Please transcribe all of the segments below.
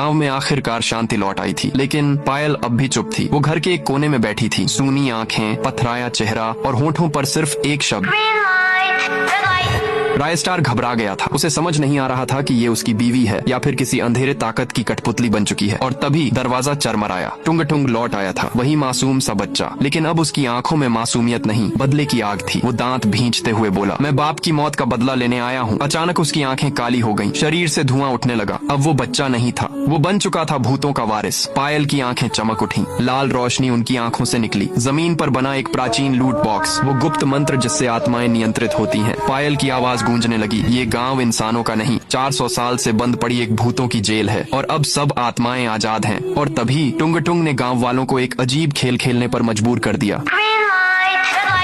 गांव में आखिरकार शांति लौट आई थी, लेकिन पायल अब भी चुप थी। वो घर के एक कोने में बैठी थी, सूनी आंखें, पथराया चेहरा और होठों पर सिर्फ एक शब्द। रायस्टार घबरा गया था। उसे समझ नहीं आ रहा था कि ये उसकी बीवी है या फिर किसी अंधेरे ताकत की कठपुतली बन चुकी है। और तभी दरवाजा चरमराया। टुंग टुंग लौट आया था, वही मासूम सा बच्चा, लेकिन अब उसकी आंखों में मासूमियत नहीं, बदले की आग थी। वो दांत भींचते हुए बोला, मैं बाप की मौत का बदला लेने आया हूँ। अचानक उसकी आंखें काली हो गईं, शरीर से धुआं उठने लगा। अब वो बच्चा नहीं था, वो बन चुका था भूतों का वारिस। पायल की आंखें चमक उठी, लाल रोशनी उनकी आंखों से निकली। जमीन पर बना एक प्राचीन लूट बॉक्स, वो गुप्त मंत्र जिससे आत्माएं नियंत्रित होती हैं। पायल की आवाज गूंजने लगी, ये गांव इंसानों का नहीं, 400 साल से बंद पड़ी एक भूतों की जेल है और अब सब आत्माएं आजाद हैं। और तभी टुंग टुंग ने गांव वालों को एक अजीब खेल खेलने पर मजबूर कर दिया।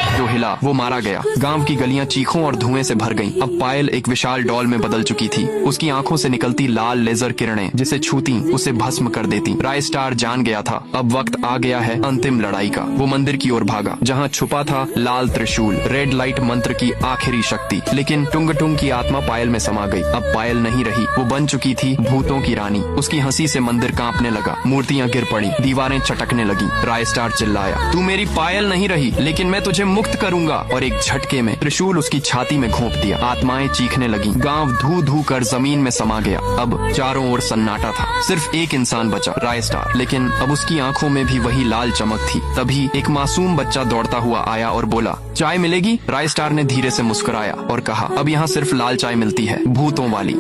जो हिला वो मारा गया। गांव की गलियां चीखों और धुएं से भर गईं। अब पायल एक विशाल डॉल में बदल चुकी थी। उसकी आंखों से निकलती लाल लेजर किरणें जिसे छूती उसे भस्म कर देती। रायस्टार जान गया था, अब वक्त आ गया है अंतिम लड़ाई का। वो मंदिर की ओर भागा, जहां छुपा था लाल त्रिशूल, रेड लाइट मंत्र की आखिरी शक्ति। लेकिन टुंग टुंग की आत्मा पायल में समा गई। अब पायल नहीं रही, वो बन चुकी थी भूतों की रानी। उसकी हंसी से मंदिर कांपने लगा, मूर्तियां गिर पड़ी, दीवारें चटकने लगी। रायस्टार चिल्लाया, तू मेरी पायल नहीं रही, लेकिन मैं तुझे मुक्त करूंगा। और एक झटके में त्रिशूल उसकी छाती में घोंप दिया। आत्माएं चीखने लगी, गांव धू धू कर जमीन में समा गया। अब चारों ओर सन्नाटा था, सिर्फ एक इंसान बचा, रायस्टार। लेकिन अब उसकी आंखों में भी वही लाल चमक थी। तभी एक मासूम बच्चा दौड़ता हुआ आया और बोला, चाय मिलेगी? रायस्टार ने धीरे से मुस्कुराया और कहा, अब यहाँ सिर्फ लाल चाय मिलती है, भूतों वाली।